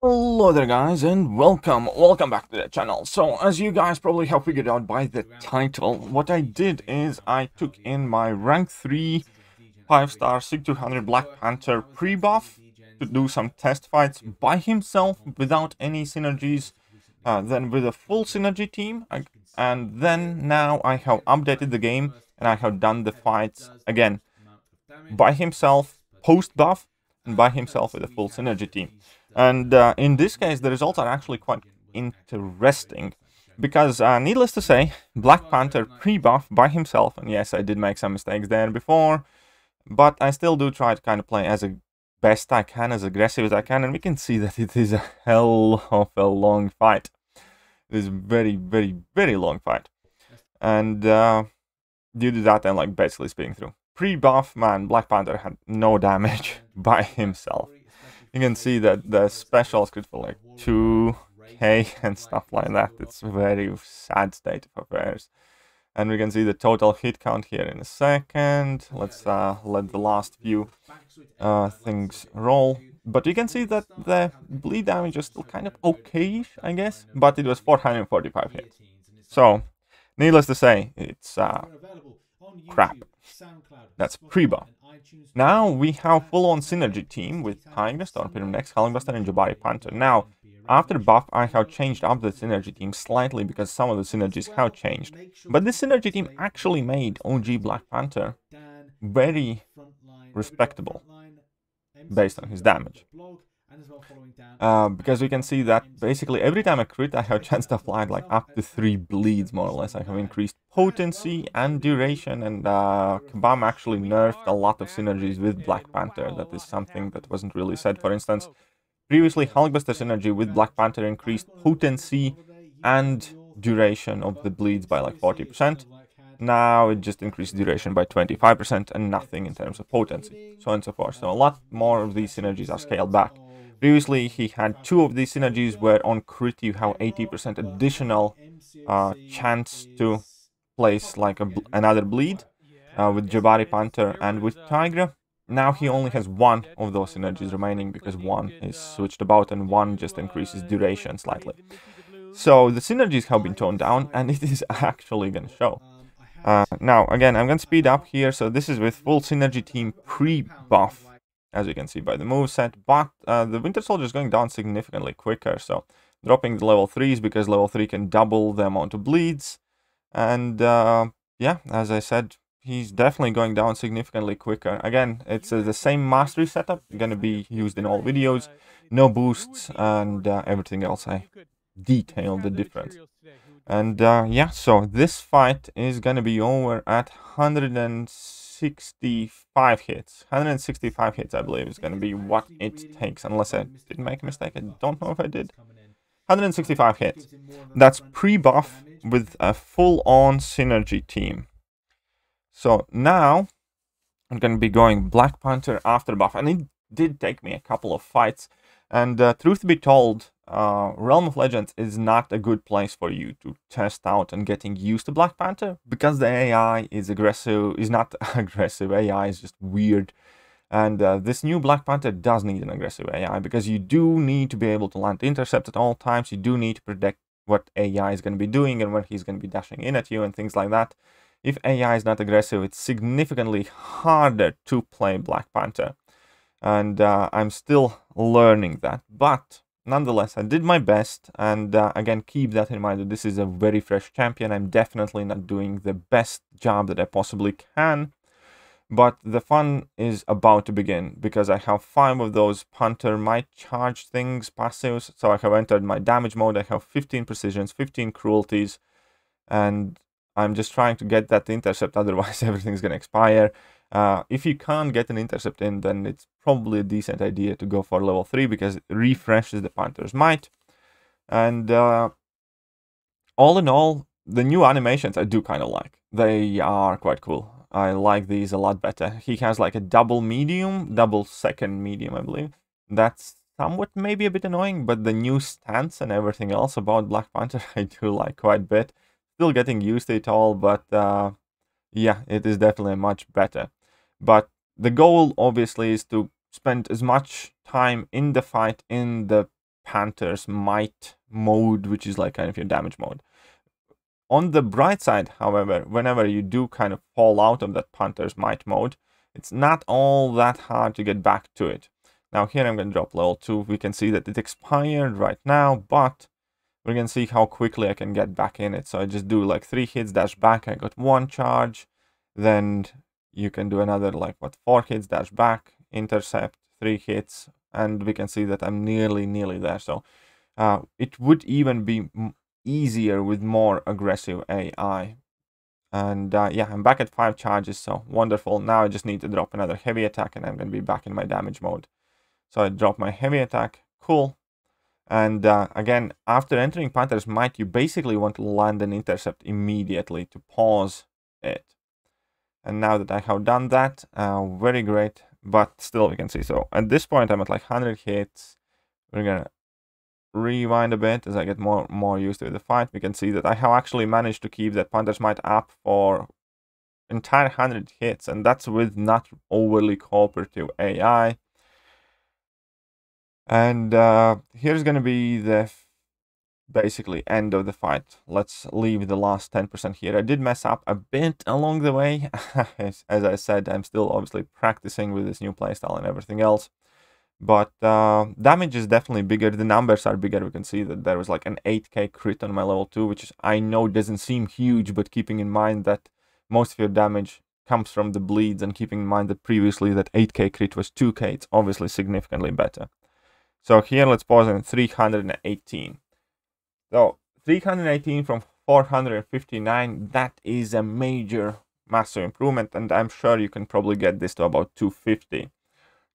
Hello there guys and welcome back to the channel. So as you guys probably have figured out by the title, what I did is I took in my rank 3 5-star SIG 200 Black Panther pre-buff to do some test fights by himself without any synergies, then with a full synergy team, and then now I have updated the game and I have done the fights again by himself post-buff and by himself with a full synergy team. And in this case, the results are actually quite interesting because, needless to say, Black Panther pre-buff by himself, and yes, I did make some mistakes there before, but I still do try to kind of play as best I can, as aggressive as I can, and we can see that it is a hell of a long fight. It is very, very, very long fight. And due to that, I'm like basically speeding through. Pre-buff, man, Black Panther had no damage by himself. You can see that the specials could for like 2k and stuff like that. It's a very sad state of affairs. And we can see the total hit count here in a second. Let's let the last few things roll. But you can see that the bleed damage is still kind of okay-ish, I guess. But it was 445 hits. So, needless to say, it's crap. That's pre-buff. Now we have full-on synergy team with Tigra, Storm Pyramid X, Hulkbuster, and Jabari Panther. Now, after buff, I have changed up the synergy team slightly because some of the synergies have changed. But this synergy team actually made OG Black Panther very respectable based on his damage. Because we can see that basically every time I crit, I have chance to apply like up to 3 bleeds, more or less. I have increased potency and duration, and Kabam actually nerfed a lot of synergies with Black Panther. That is something that wasn't really said. For instance, previously Hulkbuster synergy with Black Panther increased potency and duration of the bleeds by like 40%. Now it just increased duration by 25% and nothing in terms of potency, so on and so forth. So a lot more of these synergies are scaled back. Previously, he had 2 of these synergies where on crit you have 80% additional chance to place like another bleed with Jabari Panther and with Tigra. Now he only has 1 of those synergies remaining because 1 is switched about and 1 just increases duration slightly. So the synergies have been toned down and it is actually going to show. Now, again, I'm going to speed up here. So this is with full synergy team pre-buff, as you can see by the moveset, but the Winter Soldier is going down significantly quicker, so dropping the level 3s because level 3 can double the amount of bleeds, and yeah, as I said, he's definitely going down significantly quicker. Again, it's the same mastery setup, going to be used in all videos, no boosts, and everything else I detailed the difference. And yeah, so this fight is going to be over at 165 hits. 165 hits, I believe, is going to be what it takes, unless I did make a mistake. I don't know if I did. 165 hits. That's pre-buff with a full-on synergy team. So now I'm going to be going Black Panther after buff, and it did take me a couple of fights. And truth be told, Realm of Legends is not a good place for you to test out and getting used to Black Panther because the AI is aggressive, is not aggressive, AI is just weird. And this new Black Panther does need an aggressive AI because you do need to be able to land intercept at all times. You do need to predict what AI is going to be doing and when he's going to be dashing in at you and things like that. If AI is not aggressive, it's significantly harder to play Black Panther. And I'm still learning that, but nonetheless, I did my best, and again, keep that in mind that this is a very fresh champion. I'm definitely not doing the best job that I possibly can, but the fun is about to begin, because I have 5 of those Panther might charge things, passives, so I have entered my damage mode. I have 15 precisions, 15 cruelties, and I'm just trying to get that intercept, otherwise everything's gonna expire. If you can't get an intercept in, then it's probably a decent idea to go for level 3 because it refreshes the Panther's might. And all in all, the new animations I do kind of like. They are quite cool. I like these a lot better. He has like a double second medium, I believe. That's somewhat maybe a bit annoying, but the new stance and everything else about Black Panther I do like quite a bit. Still getting used to it all, but yeah, it is definitely much better. But the goal, obviously, is to spend as much time in the fight, in the Panther's Might mode, which is like kind of your damage mode. On the bright side, however, whenever you do kind of fall out of that Panther's Might mode, it's not all that hard to get back to it. Now here I'm going to drop level 2. We can see that it expired right now, but we can see how quickly I can get back in it. So I just do like 3 hits, dash back, I got 1 charge. Then you can do another like 4 hits, dash back, intercept, 3 hits, and we can see that I'm nearly there. So it would even be easier with more aggressive AI. And yeah, I'm back at 5 charges, so wonderful. Now I just need to drop another heavy attack and I'm going to be back in my damage mode. So I drop my heavy attack, cool. And again, after entering Panther's Might, you basically want to land an intercept immediately to pause it. And now that I have done that, very great, but still we can see. So at this point, I'm at like 100 hits. We're going to rewind a bit as I get more used to the fight. We can see that I have actually managed to keep that Panther's Might up for entire 100 hits, and that's with not overly cooperative AI. And here's going to be the basically end of the fight. Let's leave the last 10% here. I did mess up a bit along the way. As I said, I'm still obviously practicing with this new playstyle and everything else. But damage is definitely bigger. The numbers are bigger. We can see that there was like an 8k crit on my level 2, which is, I know doesn't seem huge, but keeping in mind that most of your damage comes from the bleeds, and keeping in mind that previously that 8k crit was 2k, it's obviously significantly better. So here, let's pause on 318. So 318 from 459, that is a major, massive improvement, and I'm sure you can probably get this to about 250.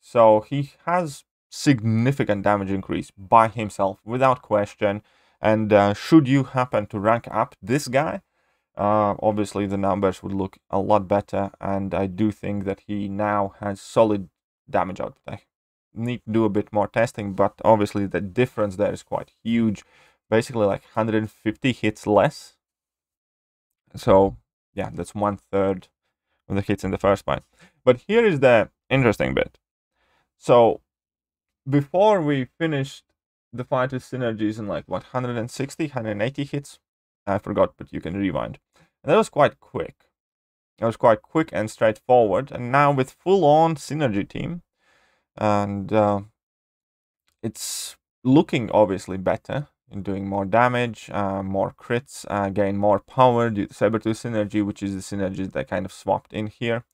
So he has significant damage increase by himself, without question. And should you happen to rank up this guy, obviously the numbers would look a lot better. And I do think that he now has solid damage output. I need to do a bit more testing, but obviously the difference there is quite huge. Basically like 150 hits less. So yeah, that's 1/3 of the hits in the first fight. But here is the interesting bit. So before we finished the fight with synergies in like what, 160, 180 hits? I forgot, but you can rewind. And that was quite quick. It was quite quick and straightforward. And now with full-on synergy team, and it's looking obviously better in doing more damage, more crits, gain more power due to Sabertooth synergy, which is the synergy that I kind of swapped in here.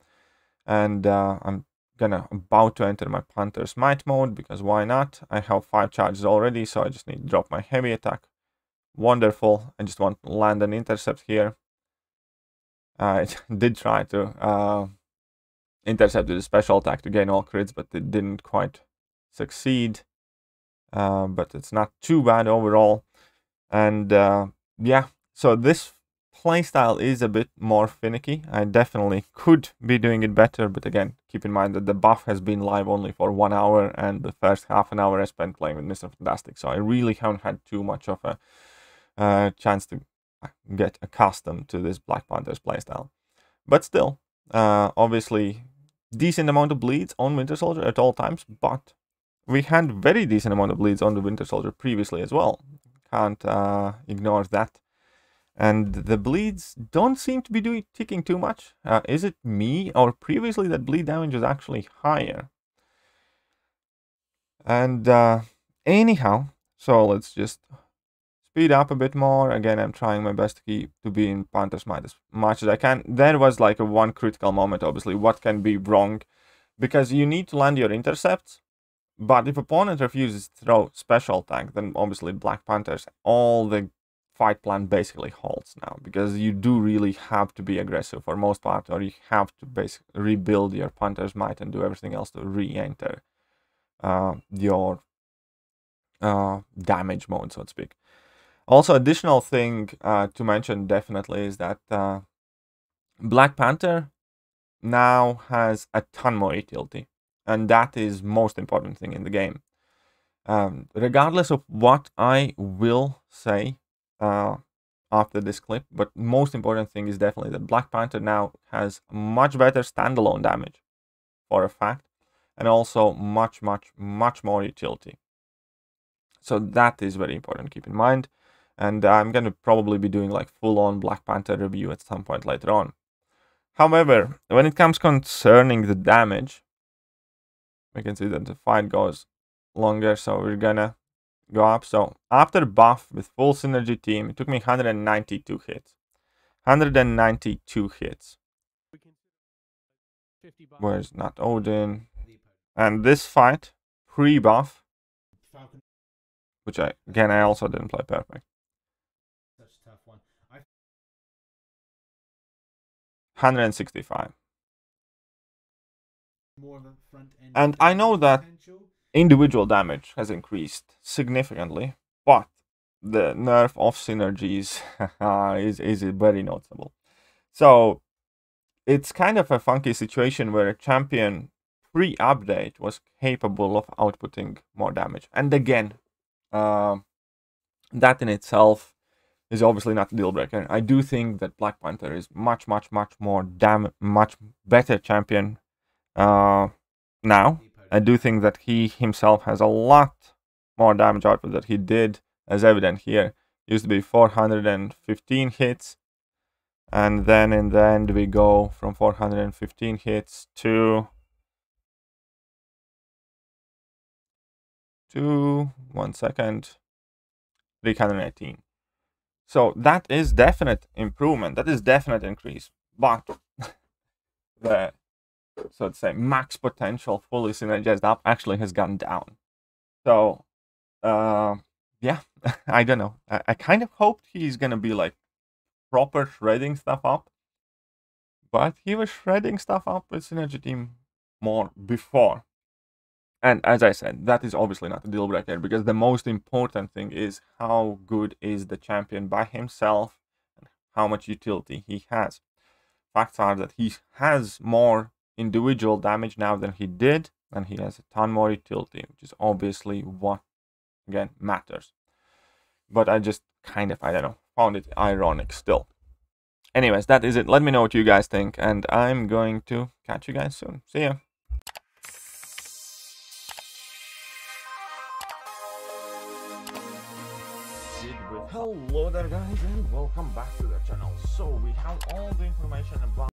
And I'm about to enter my Panther's Might mode, because why not? I have 5 charges already, so I just need to drop my heavy attack. Wonderful. I just want to land an intercept here. I did try to intercept with a special attack to gain all crits, but it didn't quite succeed. But it's not too bad overall. And yeah, so this playstyle is a bit more finicky. I definitely could be doing it better, but again, keep in mind that the buff has been live only for 1 hour, and the first half an hour I spent playing with Mr. Fantastic, so I really haven't had too much of a chance to get accustomed to this Black Panther's playstyle. But still, obviously, decent amount of bleeds on Winter Soldier at all times, but we had very decent amount of bleeds on the Winter Soldier previously as well. Can't ignore that. And the bleeds don't seem to be ticking too much. Is it me, or previously that bleed damage was actually higher? And anyhow, so let's just speed up a bit more. Again, I'm trying my best to be in Panther's Might as much as I can. There was like a one critical moment, obviously. What can be wrong? Because you need to land your intercepts, but if opponent refuses to throw special attack, then obviously Black Panthers, all the fight plan basically halts now, because you do really have to be aggressive for most part, or you have to basically rebuild your Panther's Might and do everything else to re-enter your damage mode, so to speak. Also, additional thing to mention definitely is that Black Panther now has a ton more utility, and that is most important thing in the game. Regardless of what I will say after this clip, but most important thing is definitely that Black Panther now has much better standalone damage, for a fact, and also much more utility. So that is very important to keep in mind. And I'm going to probably be doing like full-on Black Panther review at some point later on. However, when it comes concerning the damage, we can see that the fight goes longer, so we're gonna go up. So after buff with full synergy team, it took me 192 hits. 192 hits. Where's not Odin? And this fight, pre-buff, which I also didn't play perfect. 165. And I know that individual damage has increased significantly, but the nerf of synergies is very noticeable. So it's kind of a funky situation where a champion pre-update was capable of outputting more damage. And again, that in itself is obviously not a deal breaker. I do think that Black Panther is much better champion now. I do think that he himself has a lot more damage output that he did, as evident here. Used to be 415 hits, and then in the end we go from 415 hits to 318. So that is definite improvement. That is definite increase. But the, so to say, max potential fully synergized up actually has gone down. So yeah, I don't know. I kind of hoped he's gonna be like proper shredding stuff up, but he was shredding stuff up with synergy team more before. And as I said, that is obviously not a deal breaker, because the most important thing is how good is the champion by himself and how much utility he has. Facts are that he has more individual damage now than he did, and he has a ton more utility, which is obviously what, again, matters. But I just kind of, I don't know, found it ironic still. Anyways, that is it. Let me know what you guys think, and I'm going to catch you guys soon. See ya. Hello there guys, and welcome back to the channel. So we have all the information about